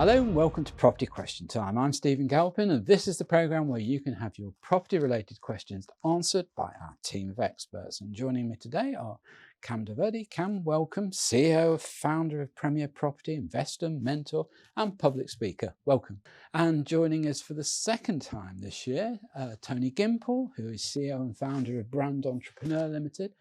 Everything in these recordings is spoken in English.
Hello and welcome to Property Question Time. I'm Stephen Galpin and this is the programme where you can have your property related questions answered by our team of experts. And joining me today are Kam Dovedi. Kam, welcome, CEO, founder of Premier Property, investor, mentor and public speaker. Welcome. And joining us for the second time this year, Tony Gimple, who is CEO and founder of Brand Entrepreneur Limited.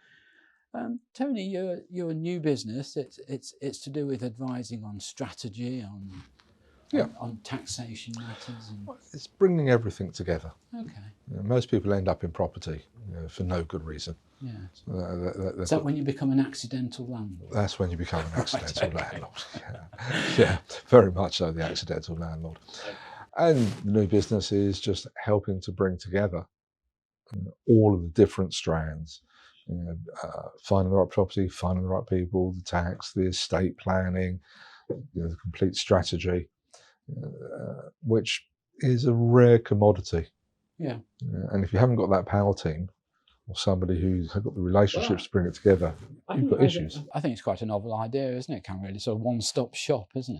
Tony, your new business, it's to do with advising on strategy, on taxation matters. And... It's bringing everything together. Okay. Most people end up in property for no good reason. Yeah. Is that when you become an accidental landlord? That's when you become an accidental landlord. Yeah, very much so, the accidental landlord. And the new business is just helping to bring together all of the different strands. Finding the right property, finding the right people, the tax, the estate planning, the complete strategy, which is a rare commodity. Yeah. And if you haven't got that power team or somebody who's got the relationships to bring it together, you've got issues. I think it's quite a novel idea, isn't it, Cam? Really, sort of one-stop shop, isn't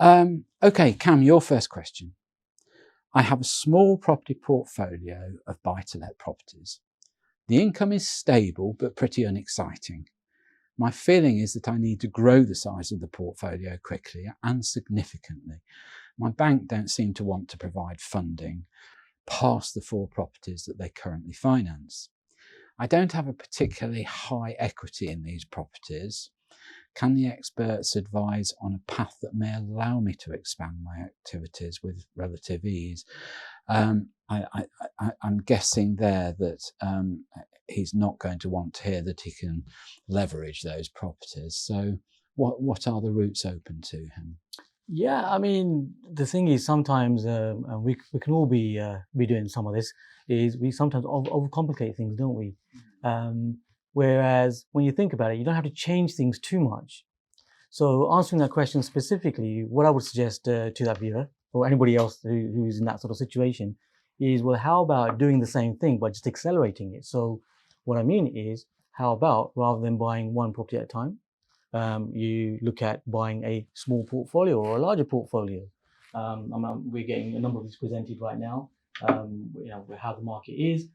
it? Okay, Cam, your first question. I have a small property portfolio of buy-to-let properties. The income is stable but pretty unexciting. My feeling is that I need to grow the size of the portfolio quickly and significantly. My bank don't seem to want to provide funding past the 4 properties that they currently finance. I don't have a particularly high equity in these properties. Can the experts advise on a path that may allow me to expand my activities with relative ease? I'm guessing there that he's not going to want to hear that he can leverage those properties. So what are the routes open to him? Yeah, I mean, the thing is sometimes we can all be doing some of this, is we sometimes overcomplicate things, don't we? Whereas when you think about it, you don't have to change things too much. So answering that question specifically, what I would suggest to that viewer or anybody else who's in that sort of situation is, well, how about doing the same thing but just accelerating it? So what I mean is, how about rather than buying one property at a time, you look at buying a small portfolio or a larger portfolio. We're getting a number of these presented right now. How the market is.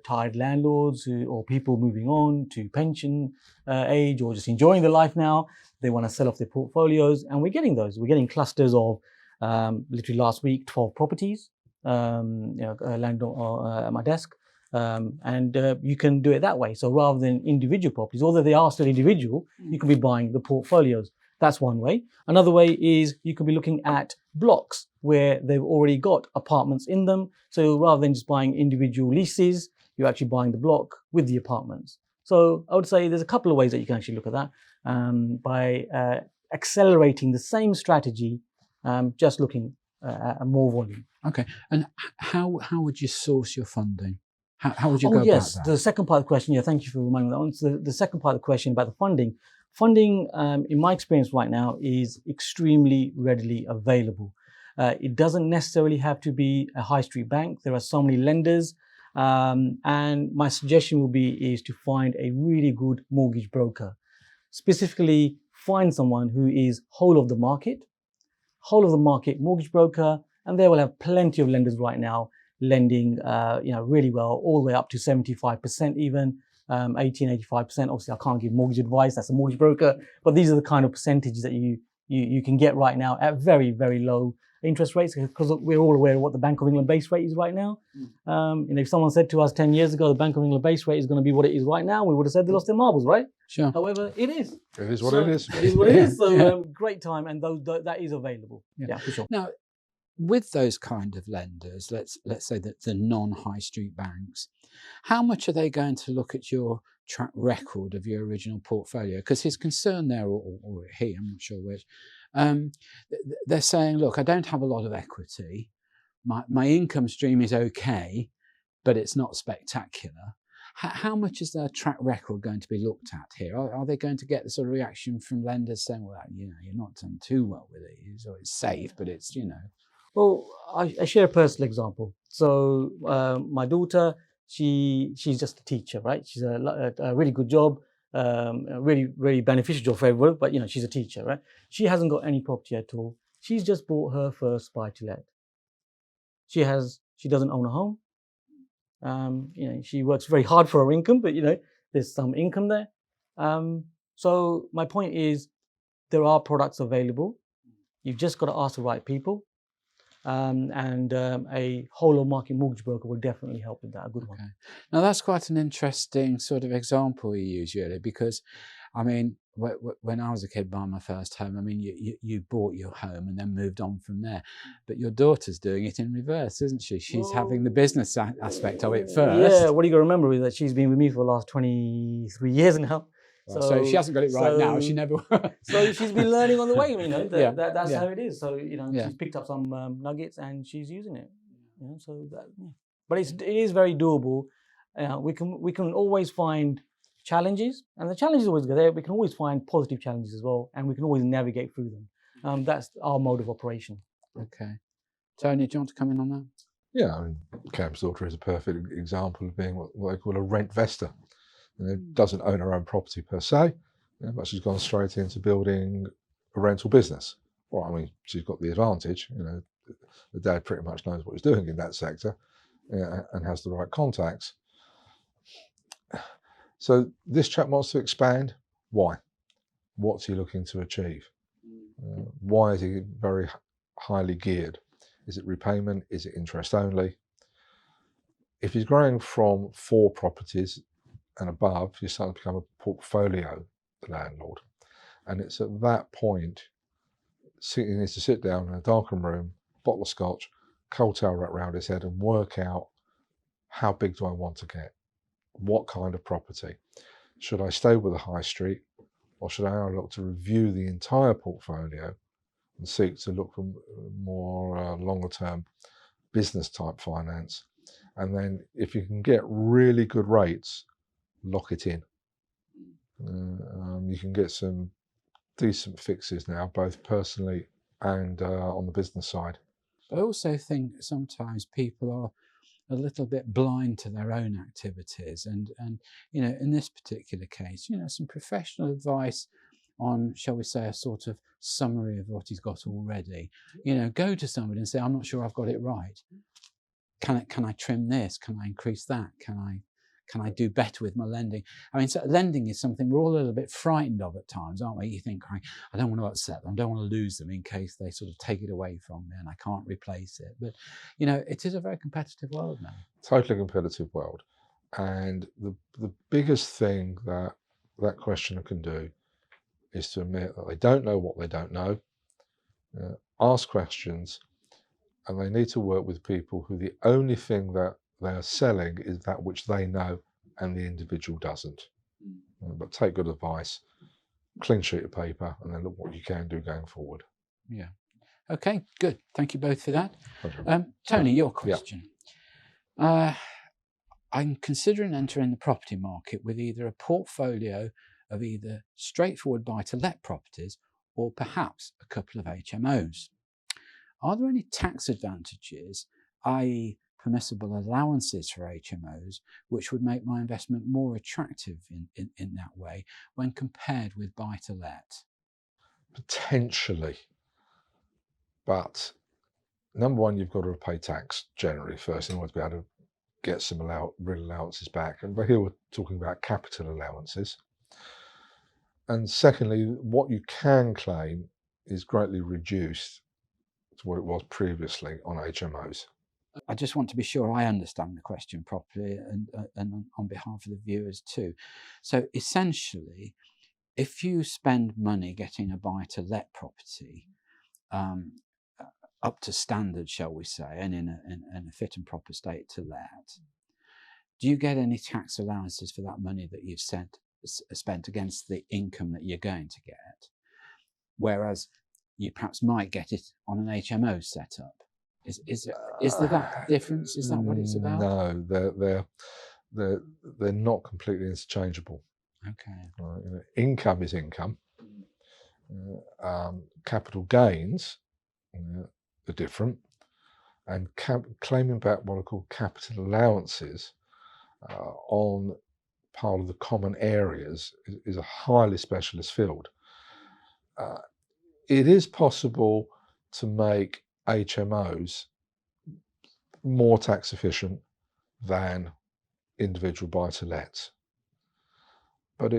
Tired landlords or people moving on to pension age or just enjoying their life now. They want to sell off their portfolios, and we're getting those. We're getting clusters of literally last week 12 properties land at my desk, and you can do it that way. So rather than individual properties, although they are still individual, you can be buying the portfolios. That's one way. Another way is you could be looking at blocks where they've already got apartments in them. So rather than just buying individual leases, you're actually buying the block with the apartments. So I would say there's a couple of ways that you can actually look at that by accelerating the same strategy, just looking at more volume. Okay. And how would you source your funding? How would you go about that? The second part of the question, yeah, thank you for reminding me that one. So the second part of the question about the funding. Funding, in my experience right now, is extremely readily available. It doesn't necessarily have to be a high street bank. There are so many lenders. And my suggestion would is to find a really good mortgage broker. Specifically, find someone who is whole of the market mortgage broker, and they will have plenty of lenders right now lending really well, all the way up to 75% even. 85%. Obviously, I can't give mortgage advice. That's a mortgage broker. But these are the kind of percentages that you can get right now at very, very low interest rates, because we're all aware of what the Bank of England base rate is right now. If someone said to us 10 years ago the Bank of England base rate is going to be what it is right now, we would have said they lost their marbles, right? Sure. However, it is. It is what it is. It is what it is. So great time, and that is available. Yeah, for sure. Now, with those kind of lenders, let's say that the non-high street banks, how much are they going to look at your track record of your original portfolio? Because his concern there, or he, I'm not sure which, they're saying, look, I don't have a lot of equity. My income stream is okay, but it's not spectacular. How much is their track record going to be looked at here? Are they going to get the sort of reaction from lenders saying, well, you're not done too well with these, or it's safe, but it's, Well, I share a personal example. So my daughter, she's just a teacher, right? She's a really good job. really, really beneficial for everyone. But she's a teacher, right? She hasn't got any property at all. She's just bought her first buy-to-let. She doesn't own a home. She works very hard for her income, but there's some income there. So my point is, there are products available. You've just got to ask the right people. And a whole of market mortgage broker will definitely help with that, a good one. Now that's quite an interesting sort of example you use, really, because I mean, when I was a kid buying my first home, I mean, you bought your home and then moved on from there. But your daughter's doing it in reverse, isn't she? She's having the business aspect of it first. Yeah, what you got to remember is that she's been with me for the last 23 years now. So if she hasn't got it right now, she never will. So she's been learning on the way, that's how it is. So, Yeah. she's picked up some nuggets and she's using it. But it is very doable. We can always find challenges, and the challenges always go there. We can always find positive challenges as well, and we can always navigate through them. That's our mode of operation. Okay. Tony, do you want to come in on that? Yeah, I mean, Kam's daughter is a perfect example of being what they call a rent vestor. Doesn't own her own property per se, but she's gone straight into building a rental business. Well, I mean, she's got the advantage. The dad pretty much knows what he's doing in that sector, and has the right contacts. So this chap wants to expand. Why? What's he looking to achieve? Why is he very highly geared? Is it repayment? Is it interest only? If he's growing from 4 properties and above, you're starting to become a portfolio landlord. And it's at that point, he needs to sit down in a darkened room, bottle of scotch, cold towel wrapped around his head, and work out, how big do I want to get? What kind of property? Should I stay with the high street, or should I look to review the entire portfolio and seek to look for more longer term business type finance? And then if you can get really good rates, lock it in. You can get some decent fixes now, both personally and on the business side. I also think sometimes people are a little bit blind to their own activities, and in this particular case, some professional advice on, shall we say, a sort of summary of what he's got already. Go to somebody and say, I'm not sure I've got it right. Can I trim this? Can I increase that? Can I do better with my lending? I mean, so lending is something we're all a little bit frightened of at times, aren't we? You think, I don't want to upset them, I don't want to lose them in case they sort of take it away from me and I can't replace it. But, it is a very competitive world now. Totally competitive world. And the biggest thing that questioner can do is to admit that they don't know what they don't know, ask questions, and they need to work with people who the only thing that they are selling is that which they know and the individual doesn't. But take good advice, clean sheet of paper, and then look what you can do going forward. Yeah. Okay, good. Thank you both for that. Tony, your question. Yeah. I'm considering entering the property market with either a portfolio of either straightforward buy-to-let properties or perhaps a couple of HMOs. Are there any tax advantages, i.e. permissible allowances for HMOs, which would make my investment more attractive in that way when compared with buy-to-let? Potentially. But number one, you've got to pay tax generally first in order to be able to get some real allowances back. And here we're talking about capital allowances. And secondly, what you can claim is greatly reduced to what it was previously on HMOs. I just want to be sure I understand the question properly, and on behalf of the viewers too. So essentially, if you spend money getting a buy-to-let property up to standard, shall we say, and in a fit and proper state to let, do you get any tax allowances for that money that you've spent against the income that you're going to get? Whereas you perhaps might get it on an HMO setup. Is there that difference? Is that what it's about? No, they're not completely interchangeable. Okay. Income is income. Capital gains are different, and claiming back what are called capital allowances on part of the common areas is a highly specialist field. It is possible to make HMOs more tax efficient than individual buy-to-lets, but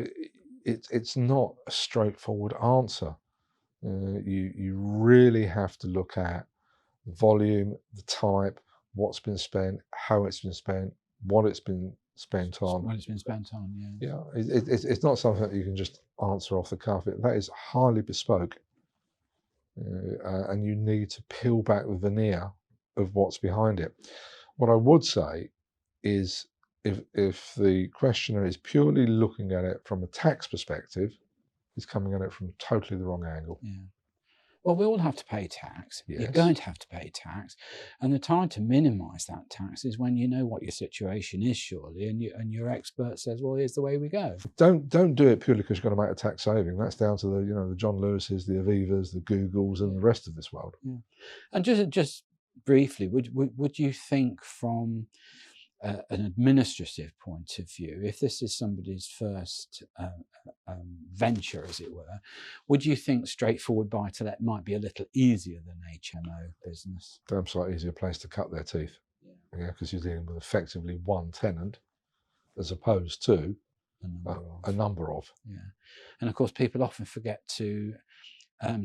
it's not a straightforward answer. You really have to look at the volume, the type, what's been spent, how it's been spent, what it's been spent on. What it's been spent on, yeah. Yeah, it's not something that you can just answer off the cuff. That is highly bespoke, and you need to peel back the veneer of what's behind it. What I would say is, if the questioner is purely looking at it from a tax perspective, he's coming at it from totally the wrong angle. Yeah. Well, we all have to pay tax. Yes. You're going to have to pay tax, and the time to minimise that tax is when you know what your situation is, surely, and your expert says, "Well, here's the way we go." Don't do it purely because you're going to make a tax saving. That's down to the John Lewis's, the Avivas, the Googles, and the rest of this world. Yeah. And just briefly, would you think from an administrative point of view, if this is somebody's first venture, as it were, would you think straightforward buy-to-let might be a little easier than HMO business? Damn sight easier place to cut their teeth. Yeah, because you're dealing with effectively one tenant as opposed to a number of. Yeah, and of course people often forget to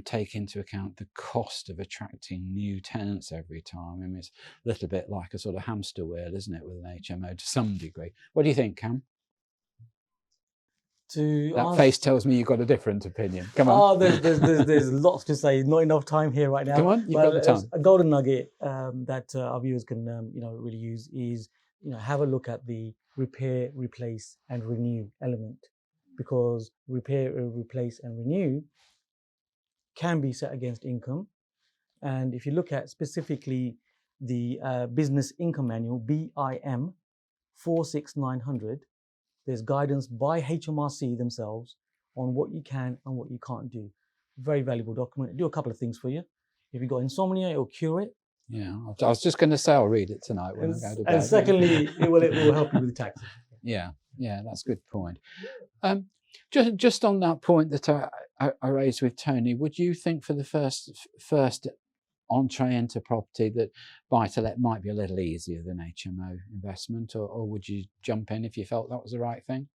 take into account the cost of attracting new tenants every time. I mean, it's a little bit like a sort of hamster wheel, isn't it, with an HMO to some degree. What do you think, Cam? That face tells me you've got a different opinion. Come on. Oh, there's lots to say. Not enough time here right now. Come on, you've got the time. A golden nugget that our viewers can really use is have a look at the repair, replace, and renew element, because repair, replace, and renew can be set against income. And if you look at specifically the Business Income Manual, BIM 46900, there's guidance by HMRC themselves on what you can and what you can't do. Very valuable document. It'll do a couple of things for you. If you've got insomnia, it'll cure it. Yeah, I was just going to say I'll read it tonight when I go to bed. And secondly, it will help you with the taxes. Yeah, that's a good point. Just on that point that I raised with Tony, would you think for the first entree into property that buy-to-let might be a little easier than HMO investment, or would you jump in if you felt that was the right thing?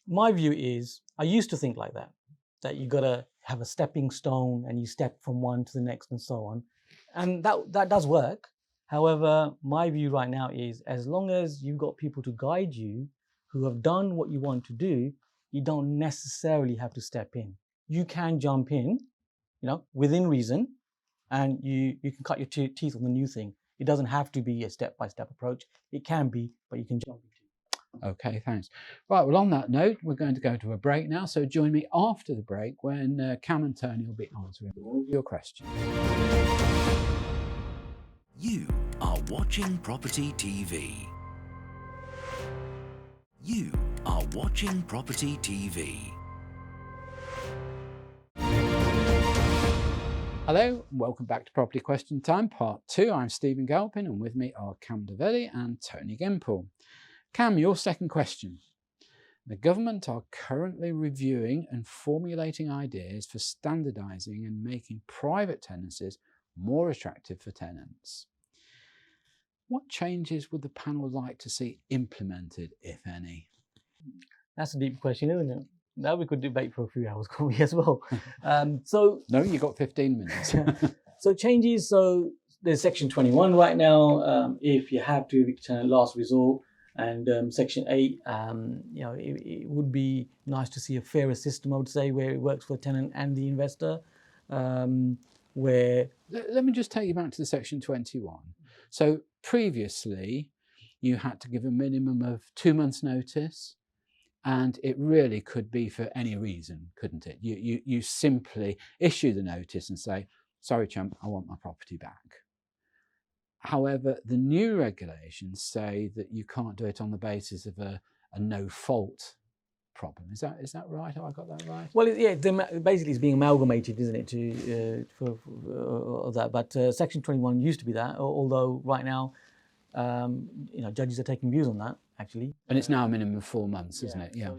My view is, I used to think like that you got to have a stepping stone and you step from one to the next and so on. And that does work. However, my view right now is, as long as you've got people to guide you who have done what you want to do, you don't necessarily have to step in. You can jump in, within reason, and you can cut your teeth on the new thing. It doesn't have to be a step-by-step approach. It can be, but you can jump into it. Okay, thanks. Right, well, on that note, we're going to go to a break now. So join me after the break when Cam and Tony will be answering all your questions. You are watching Property TV. You are watching Property TV. Hello, welcome back to Property Question Time, Part 2. I'm Stephen Galpin, and with me are Kam Dovedi and Tony Gimple. Cam, your second question. The government are currently reviewing and formulating ideas for standardising and making private tenancies more attractive for tenants. What changes would the panel like to see implemented, if any? That's a deep question, isn't it? Now we could debate for a few hours, couldn't we, as well? No, you got 15 minutes. So changes. So there's Section 21 right now. If you have to evict tenant last resort, and Section 8, it would be nice to see a fairer system, I would say, where it works for the tenant and the investor. Where let me just take you back to the Section 21. So previously, you had to give a minimum of 2 months' notice. And it really could be for any reason, couldn't it? You simply issue the notice and say, sorry, chump, I want my property back. However, the new regulations say that you can't do it on the basis of a no-fault problem. Is that right? Have I got that right? Well, yeah, basically it's being amalgamated, isn't it, for that. But Section 21 used to be that, although right now Judges are taking views on that actually. And it's now a minimum of 4 months, isn't it? Yeah.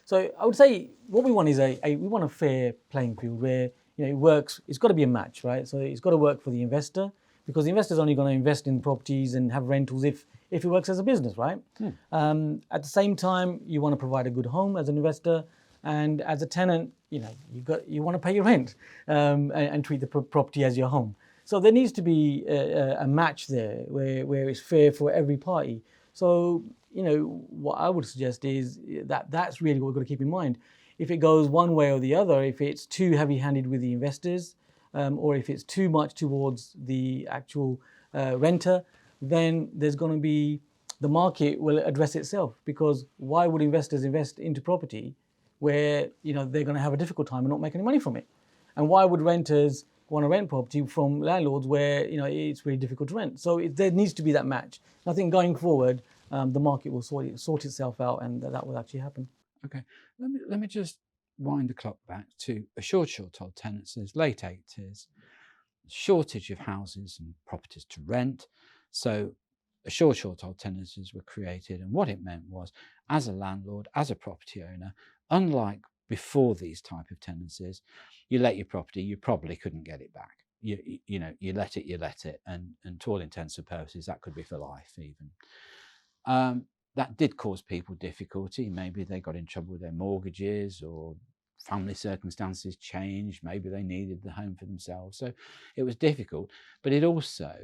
So I would say what we want is we want a fair playing field where it works. It's got to be a match, right? So it's got to work for the investor, because the investor's only going to invest in properties and have rentals if it works as a business, right? At the same time, you want to provide a good home as an investor, and as a tenant, you want to pay your rent and treat the property as your home. So there needs to be a match there where it's fair for every party. So what I would suggest is that's really what we've got to keep in mind. If it goes one way or the other, if it's too heavy-handed with the investors, or if it's too much towards the actual renter, then there's going to be, the market will address itself, because why would investors invest into property where they're going to have a difficult time and not make any money from it? And why would renters want to rent property from landlords where it's really difficult to rent? So there needs to be that match. And I think going forward, the market will sort itself out, and that will actually happen. Okay, let me just wind the clock back to assured short-hold tenancies, late 80s, shortage of houses and properties to rent. So assured short-hold tenancies were created, and what it meant was, as a landlord, as a property owner, unlike before these type of tenancies, you let your property, you probably couldn't get it back. You let it, and to all intents and purposes, that could be for life even. That did cause people difficulty. Maybe they got in trouble with their mortgages, or family circumstances changed. Maybe they needed the home for themselves. So it was difficult, but it also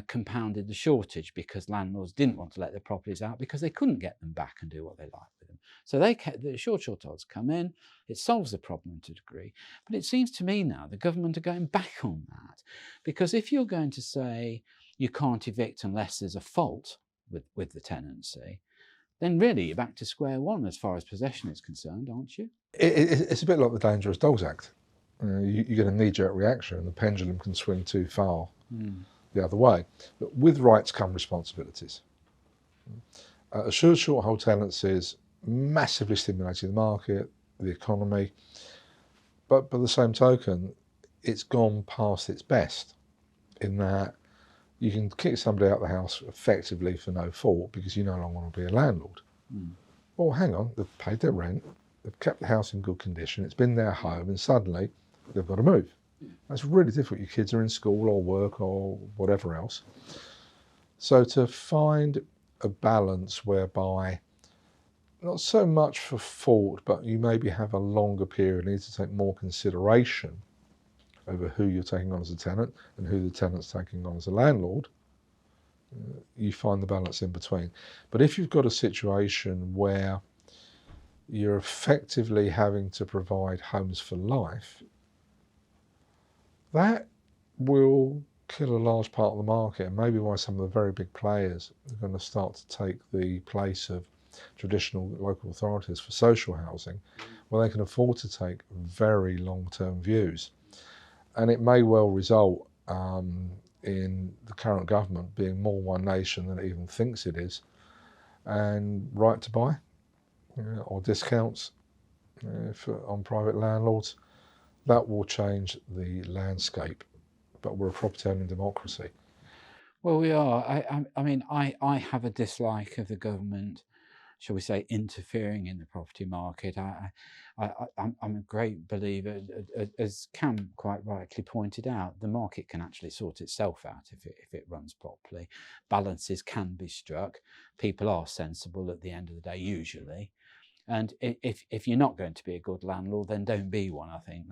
compounded the shortage, because landlords didn't want to let their properties out because they couldn't get them back and do what they liked with them. So the short-holds come in. It solves the problem to a degree. But it seems to me now the government are going back on that, because if you're going to say you can't evict unless there's a fault with the tenancy, then really you're back to square one as far as possession is concerned, aren't you? It's a bit like the Dangerous Dogs Act. You get a knee-jerk reaction, and the pendulum can swing too far the other way. But with rights come responsibilities. Assured short-hold tenancies massively stimulated the market, the economy, but by the same token, it's gone past its best in that you can kick somebody out of the house effectively for no fault because you no longer want to be a landlord. Well, hang on, they've paid their rent, they've kept the house in good condition, it's been their home, and suddenly they've got to move. That's really difficult. Your kids are in school or work or whatever else. So to find a balance whereby, not so much for fault, but you maybe have a longer period, need to take more consideration over who you're taking on as a tenant and who the tenant's taking on as a landlord, you find the balance in between. But if you've got a situation where you're effectively having to provide homes for life, that will kill a large part of the market, and maybe why some of the very big players are going to start to take the place of traditional local authorities for social housing, where they can afford to take very long-term views. And it may well result in the current government being more one nation than it even thinks it is, and right to buy or discounts on private landlords. That will change the landscape, but we're a property owning democracy. Well, we are. I mean, I have a dislike of the government, shall we say, interfering in the property market. I'm a great believer, as Kam quite rightly pointed out, the market can actually sort itself out if it runs properly. Balances can be struck. People are sensible at the end of the day, usually. And if you're not going to be a good landlord, then don't be one. I think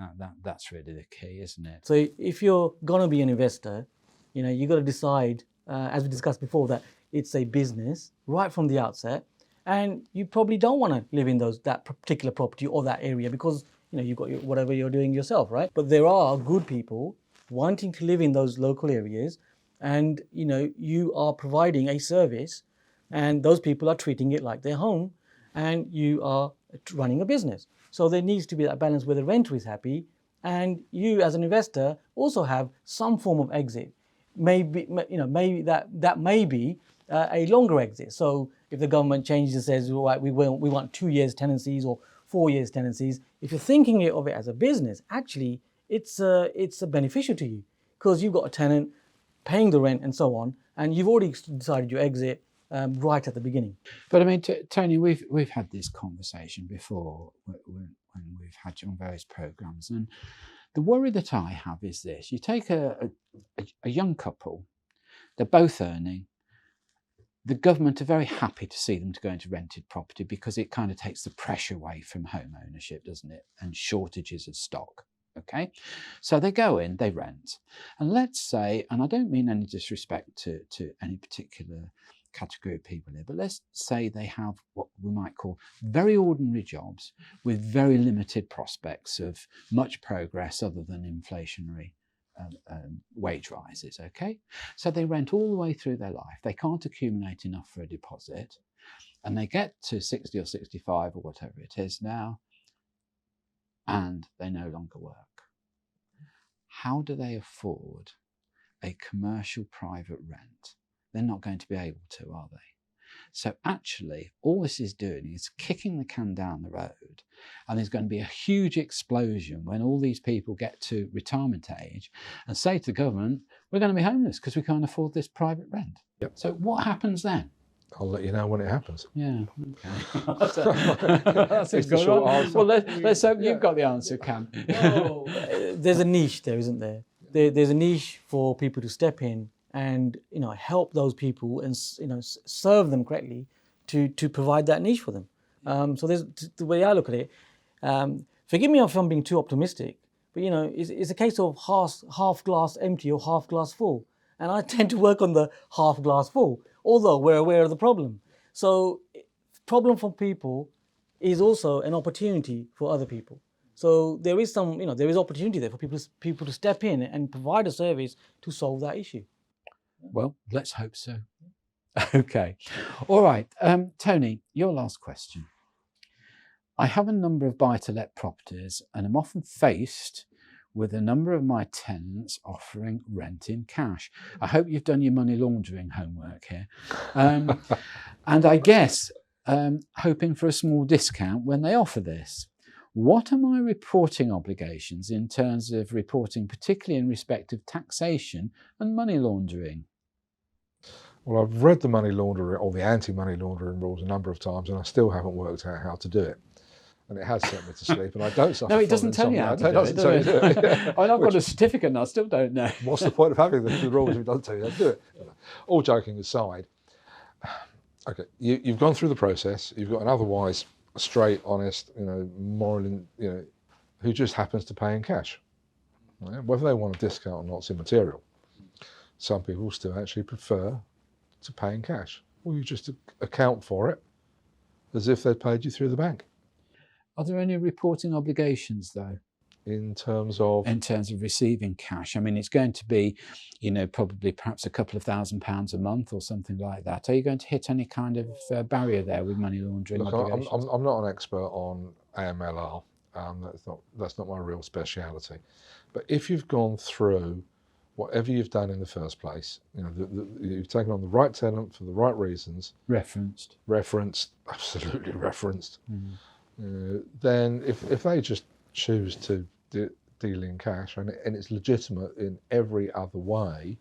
that's really the key, isn't it? So if you're going to be an investor, you've got to decide, as we discussed before, that it's a business right from the outset. And you probably don't want to live in that particular property or that area because you've got whatever you're doing yourself, right? But there are good people wanting to live in those local areas, and you are providing a service, and those people are treating it like their home, and you are running a business. So there needs to be that balance where the renter is happy, and you as an investor also have some form of exit. Maybe that may be a longer exit. So if the government changes and says, right, we want 2 years tenancies or 4 years tenancies, if you're thinking of it as a business, actually it's beneficial to you because you've got a tenant paying the rent and so on, and you've already decided your exit right at the beginning. But I mean, Tony, we've had this conversation before when we've had you on various programs, and the worry that I have is this: you take a young couple, they're both earning. The government are very happy to see them to go into rented property because it kind of takes the pressure away from home ownership, doesn't it? And shortages of stock. Okay, so they go in, they rent, and let's say, and I don't mean any disrespect to any particular category of people here, but let's say they have what we might call very ordinary jobs with very limited prospects of much progress other than inflationary wage rises. Okay, so they rent all the way through their life. They can't accumulate enough for a deposit, and they get to 60 or 65 or whatever it is now, and they no longer work. How do they afford a commercial private rent? They're not going to be able to, are they? So actually, all this is doing is kicking the can down the road, and there's going to be a huge explosion when all these people get to retirement age and say to the government, we're going to be homeless because we can't afford this private rent. Yep. So what happens then? I'll let you know when it happens. Yeah, okay. That's a good short one. answer. Well, let's hope you've got the answer, Kam. Well, there's a niche there, isn't there? There's a niche for people to step in and help those people and serve them correctly to provide that niche for them. So there's the way I look at it. Forgive me if I'm being too optimistic, but it's a case of half glass empty or half glass full, and I tend to work on the half glass full, although we're aware of the problem. So problem for people is also an opportunity for other people. So there is there is opportunity there for people to step in and provide a service to solve that issue. Well, let's hope so. Okay. All right. Tony, your last question. I have a number of buy-to-let properties and I'm often faced with a number of my tenants offering rent in cash. I hope you've done your money laundering homework here. And I guess hoping for a small discount when they offer this. What are my reporting obligations in terms of reporting, particularly in respect of taxation and money laundering? Well, I've read the money laundering or the anti-money laundering rules a number of times, and I still haven't worked out how to do it. And it has sent me to sleep, and I don't suffer. No, it doesn't tell you how to do it. Doesn't tell you to do it. I've got a certificate and I still don't know. What's the point of having the rules if it doesn't tell you how to do it? All joking aside, okay, you've gone through the process. You've got an otherwise straight, honest, moral, who just happens to pay in cash. Right? Whether they want a discount or not is immaterial. Some people still actually prefer to pay in cash. Well, you just account for it as if they'd paid you through the bank. Are there any reporting obligations though? In terms of receiving cash? I mean, it's going to be, probably perhaps a couple of £1,000 a month or something like that. Are you going to hit any kind of barrier there with money laundering obligations? I'm not an expert on AMLR. That's not my real speciality. But if you've gone through whatever you've done in the first place, you've taken on the right tenant for the right reasons. Referenced, absolutely referenced. Then if they just choose to deal in cash and it's legitimate in every other way,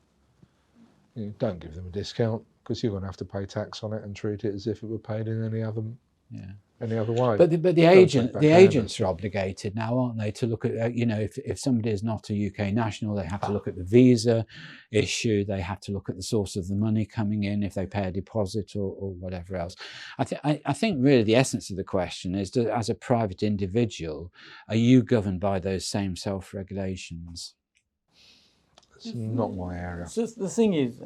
don't give them a discount because you're going to have to pay tax on it and treat it as if it were paid in any other way. But the agents are obligated now, aren't they, to look at if somebody is not a UK national, they have to look at the visa issue, they have to look at the source of the money coming in if they pay a deposit or whatever else. I think really the essence of the question is, as a private individual, are you governed by those same self-regulations? It's not my area. So the thing is,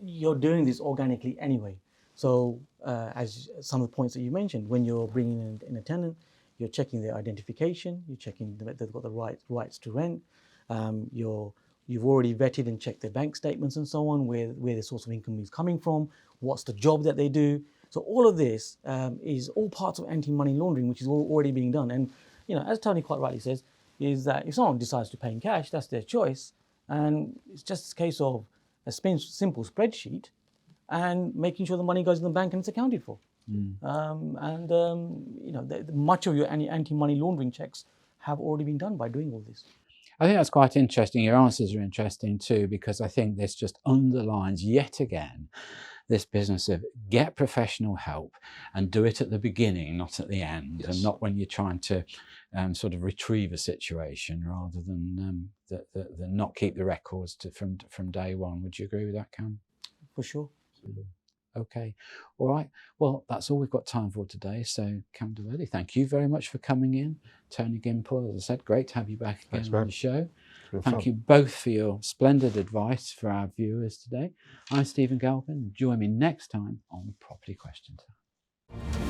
you're doing this organically anyway. So as some of the points that you mentioned, when you're bringing in a tenant, you're checking their identification, you're checking that they've got the rights to rent, you've already vetted and checked their bank statements and so on, where the source of income is coming from, what's the job that they do. So all of this is all parts of anti-money laundering, which is already being done. And as Tony quite rightly says, is that if someone decides to pay in cash, that's their choice. And it's just a case of a simple spreadsheet and making sure the money goes in the bank and it's accounted for. Much of your anti-money laundering checks have already been done by doing all this. I think that's quite interesting. Your answers are interesting too, because I think this just underlines yet again this business of get professional help and do it at the beginning, not at the end, and not when you're trying to sort of retrieve a situation rather than not keep the records from day one. Would you agree with that, Kam? For sure. Okay, all right. Well, that's all we've got time for today. So, Kam Dovedi, thank you very much for coming in. Tony Gimple, as I said, great to have you back again on the show. Thank you both for your splendid advice for our viewers today. I'm Stephen Galpin. Join me next time on Property Question Time.